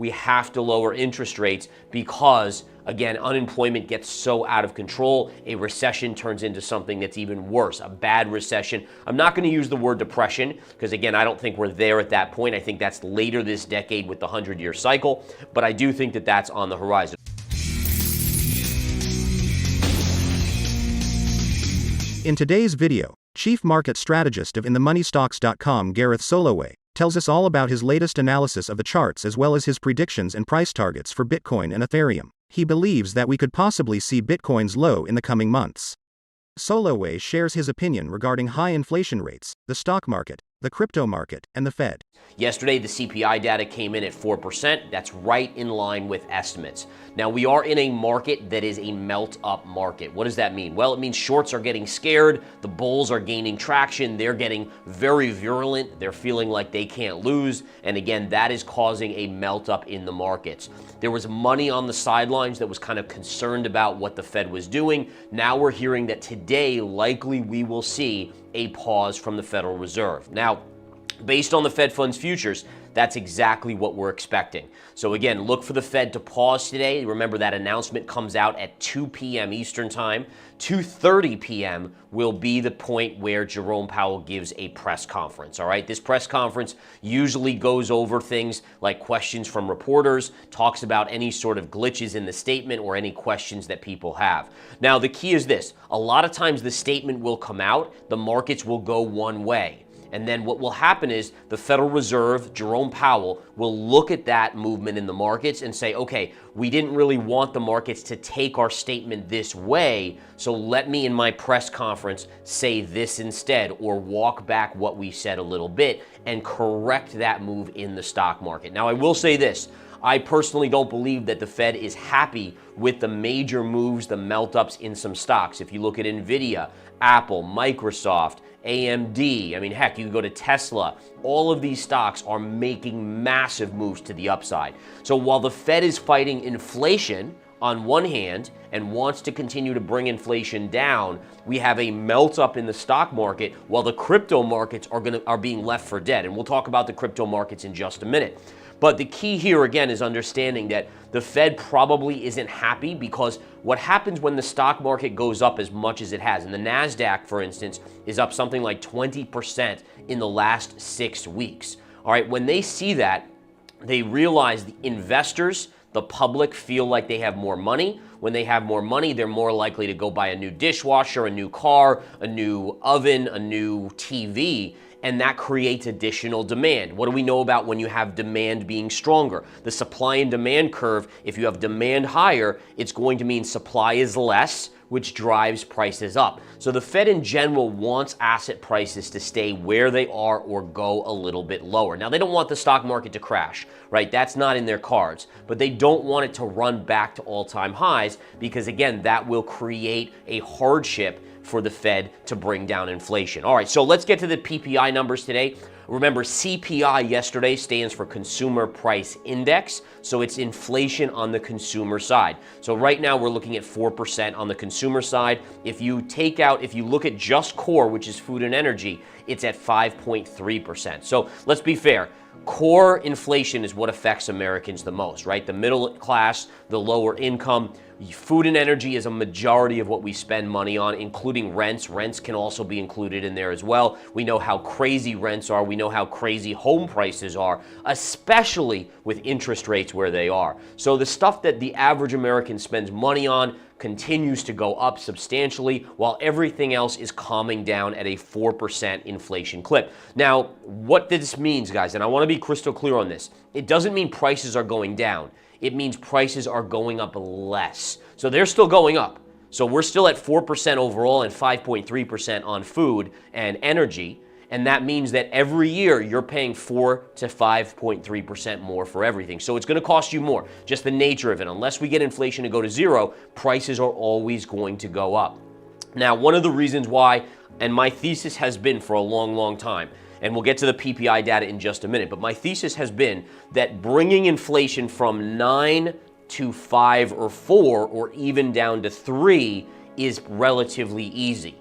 We have to lower interest rates because, again, unemployment gets so out of control. A recession turns into something that's even worse, a bad recession. I'm not going to use the word depression because, again, I don't think we're there at that point. I think that's later this decade with the 100-year cycle, but I do think that that's on the horizon. In today's video, Chief Market Strategist of InTheMoneyStocks.com Gareth Soloway tells us all about his latest analysis of the charts as well as his predictions and price targets for Bitcoin and Ethereum. He believes that we could possibly see Bitcoin's low in the coming months. Soloway shares his opinion regarding high inflation rates, the stock market, the crypto market, and the Fed. Yesterday, the CPI data came in at 4%. That's right in line with estimates. Now, we are in a market that is a melt-up market. What does that mean? Well, it means shorts are getting scared. The bulls are gaining traction. They're getting very virulent. They're feeling like they can't lose. And again, that is causing a melt-up in the markets. There was money on the sidelines that was kind of concerned about what the Fed was doing. Now we're hearing that today, likely we will see a pause from the Federal Reserve. Now, based on the Fed funds futures, that's exactly what we're expecting. So again, look for the Fed to pause today. Remember that announcement comes out at 2 p.m. Eastern Time. 2:30 p.m. will be the point where Jerome Powell gives a press conference, all right? This press conference usually goes over things like questions from reporters, talks about any sort of glitches in the statement or any questions that people have. Now, the key is this. A lot of times the statement will come out, the markets will go one way. And then what will happen is the Federal Reserve, Jerome Powell, will look at that movement in the markets and say, okay, we didn't really want the markets to take our statement this way, so let me in my press conference say this instead, or walk back what we said a little bit and correct that move in the stock market. Now, I will say this. I personally don't believe that the Fed is happy with the major moves, the melt-ups in some stocks. If you look at NVIDIA, Apple, Microsoft, AMD, I mean, heck, you can go to Tesla. All of these stocks are making massive moves to the upside. So while the Fed is fighting inflation on one hand and wants to continue to bring inflation down, we have a melt up in the stock market while the crypto markets are being left for dead. And we'll talk about the crypto markets in just a minute. But the key here, again, is understanding that the Fed probably isn't happy because what happens when the stock market goes up as much as it has, and the NASDAQ, for instance, is up something like 20% in the last 6 weeks. All right, when they see that, they realize the investors, the public, feel like they have more money. When they have more money, they're more likely to go buy a new dishwasher, a new car, a new oven, a new TV. And that creates additional demand. What do we know about when you have demand being stronger? The supply and demand curve, if you have demand higher, it's going to mean supply is less, which drives prices up. So the Fed in general wants asset prices to stay where they are or go a little bit lower. Now, they don't want the stock market to crash, right? That's not in their cards. But they don't want it to run back to all-time highs because, again, that will create a hardship for the Fed to bring down inflation. All right, so let's get to the PPI numbers today. Remember, CPI yesterday stands for Consumer Price Index, so it's inflation on the consumer side. So right now we're looking at 4% on the consumer side. If you look at just core, which is food and energy, it's at 5.3%. So let's be fair. Core inflation is what affects Americans the most, right? The middle class, the lower income. Food and energy is a majority of what we spend money on, including rents. Rents can also be included in there as well. We know how crazy rents are. We know how crazy home prices are, especially with interest rates where they are. So the stuff that the average American spends money on continues to go up substantially while everything else is calming down at a 4% inflation clip. Now, what this means, guys, and I want to be crystal clear on this, it doesn't mean prices are going down. It means prices are going up less. So they're still going up. So we're still at 4% overall and 5.3% on food and energy. And that means that every year you're paying 4 to 5.3% more for everything. So it's going to cost you more, just the nature of it. Unless we get inflation to go to zero, prices are always going to go up. Now, one of the reasons why, and my thesis has been for a long, long time, and we'll get to the PPI data in just a minute, but my thesis has been that bringing inflation from 9 to 5 or 4 or even down to 3 is relatively easy.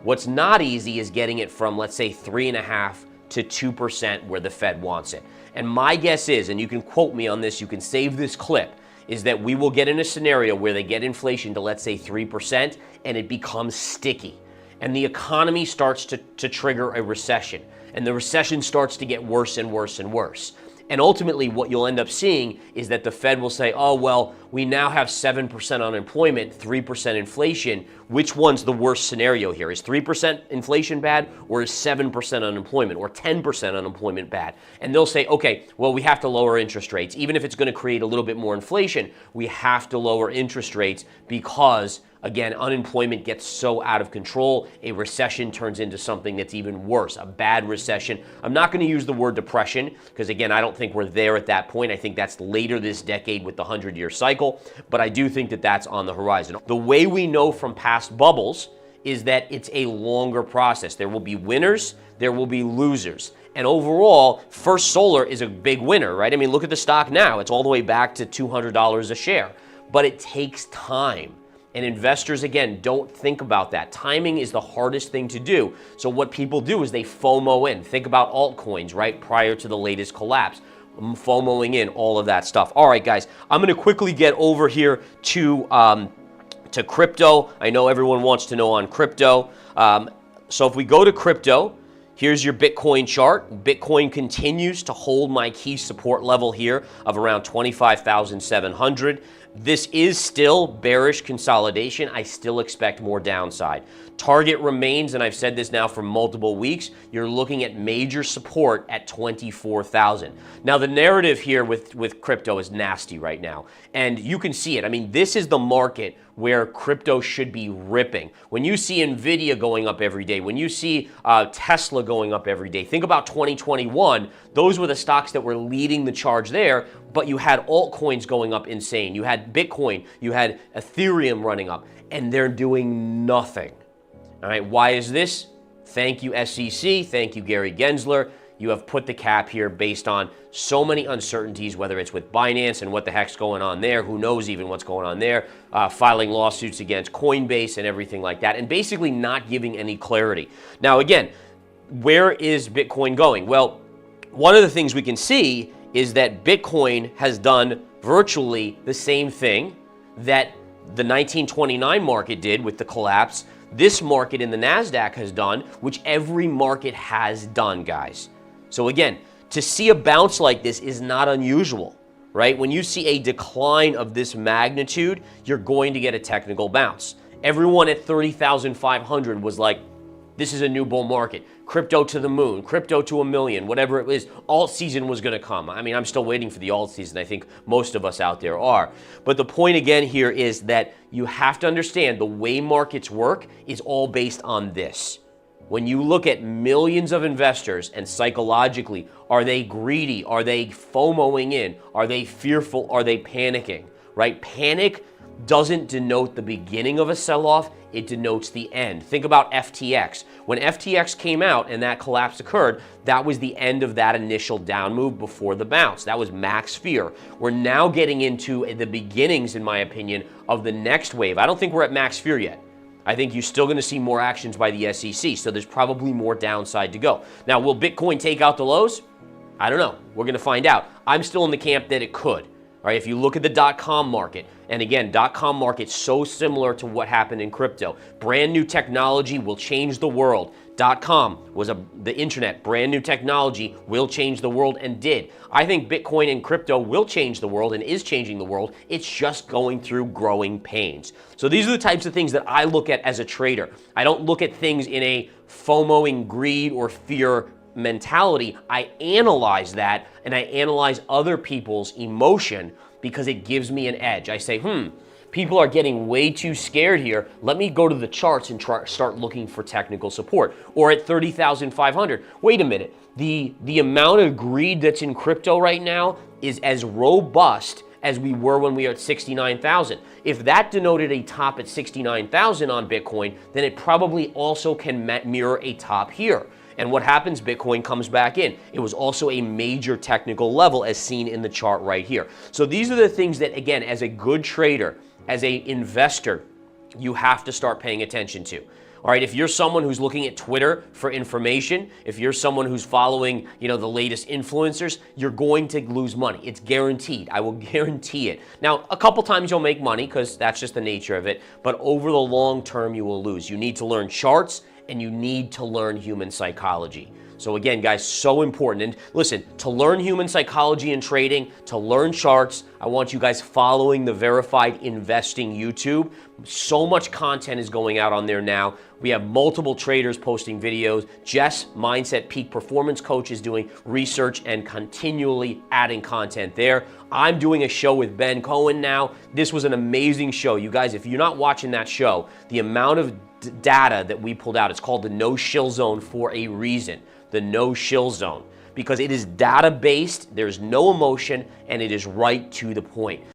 What's not easy is getting it from, let's say, 3.5 to 2% where the Fed wants it. And my guess is, and you can quote me on this, you can save this clip, is that we will get in a scenario where they get inflation to, let's say, 3%, and it becomes sticky. And the economy starts to trigger a recession. And the recession starts to get worse and worse and worse. And ultimately, what you'll end up seeing is that the Fed will say, oh, well, we now have 7% unemployment, 3% inflation. Which one's the worst scenario here? Is 3% inflation bad, or is 7% unemployment, or 10% unemployment bad? And they'll say, okay, well, we have to lower interest rates. Even if it's going to create a little bit more inflation, we have to lower interest rates because, again, unemployment gets so out of control, a recession turns into something that's even worse, a bad recession. I'm not going to use the word depression because, again, I don't think we're there at that point. I think that's later this decade with the 100-year cycle, but I do think that that's on the horizon. The way we know from past bubbles is that it's a longer process. There will be winners, there will be losers. And overall, First Solar is a big winner, right? I mean, look at the stock now. It's all the way back to $200 a share, but it takes time. And investors, again, don't think about that. Timing is the hardest thing to do. So what people do is they FOMO in. Think about altcoins, right? Prior to the latest collapse. FOMOing in, all of that stuff. All right, guys, I'm going to quickly get over here to crypto. I know everyone wants to know on crypto. So if we go to crypto, here's your Bitcoin chart. Bitcoin continues to hold my key support level here of around 25,700. This is still bearish consolidation. I still expect more downside. Target remains, and I've said this now for multiple weeks, you're looking at major support at 24,000. Now, the narrative here with crypto is nasty right now, and you can see it. I mean, this is the market where crypto should be ripping. When you see Nvidia going up every day, when you see Tesla going up every day, think about 2021. Those were the stocks that were leading the charge there, but you had altcoins going up insane. You had Bitcoin, you had Ethereum running up, and they're doing nothing. All right, why is this? Thank you, SEC. Thank you, Gary Gensler. You have put the cap here based on so many uncertainties, whether it's with Binance and what the heck's going on there, who knows even what's going on there, filing lawsuits against Coinbase and everything like that, and basically not giving any clarity. Now, again, where is Bitcoin going? Well, one of the things we can see is that Bitcoin has done virtually the same thing that the 1929 market did with the collapse. This market in the NASDAQ has done, which every market has done, guys. So again, to see a bounce like this is not unusual, right? When you see a decline of this magnitude, you're going to get a technical bounce. Everyone at 30,500 was like, this is a new bull market. Crypto to the moon, crypto to a million, whatever it is. Alt season was going to come. I mean, I'm still waiting for the alt season. I think most of us out there are. But the point again here is that you have to understand the way markets work is all based on this. When you look at millions of investors and psychologically, are they greedy? Are they FOMOing in? Are they fearful? Are they panicking? Right? Panic doesn't denote the beginning of a sell-off, it denotes the end. Think about FTX. When FTX came out and that collapse occurred, that was the end of that initial down move before the bounce. That was max fear. We're now getting into the beginnings, in my opinion, of the next wave. I don't think we're at max fear yet. I think you're still going to see more actions by the SEC, so there's probably more downside to go. Now, will Bitcoin take out the lows? I don't know. We're going to find out. I'm still in the camp that it could. All right, if you look at the dot-com market, and again, dot-com market's so similar to what happened in crypto. Brand new technology will change the world. Dot-com was the internet. Brand new technology will change the world and did. I think Bitcoin and crypto will change the world and is changing the world. It's just going through growing pains. So these are the types of things that I look at as a trader. I don't look at things in a FOMOing greed or fear mentality. I analyze that and I analyze other people's emotion because it gives me an edge. I say, people are getting way too scared here. Let me go to the charts and start looking for technical support. Or at 30,500, wait a minute. The amount of greed that's in crypto right now is as robust as we were when we were at 69,000. If that denoted a top at 69,000 on Bitcoin, then it probably also can mirror a top here. And what happens? Bitcoin comes back in. It was also a major technical level as seen in the chart right here. So these are the things that, again, as a good trader, as an investor, you have to start paying attention to. All right, if you're someone who's looking at Twitter for information, if you're someone who's following, the latest influencers, you're going to lose money. It's guaranteed. I will guarantee it. Now, a couple times you'll make money because that's just the nature of it, but over the long term, you will lose. You need to learn charts and you need to learn human psychology. So again, guys, so important. And listen, to learn human psychology and trading, to learn charts, I want you guys following the Verified Investing YouTube. So much content is going out on there now. We have multiple traders posting videos. Jess, Mindset Peak Performance Coach, is doing research and continually adding content there. I'm doing a show with Ben Cohen now. This was an amazing show. You guys, if you're not watching that show, the amount of data that we pulled out, it's called the no-shill zone for a reason. The no-shill zone, because it is data-based, there's no emotion, and it is right to the point.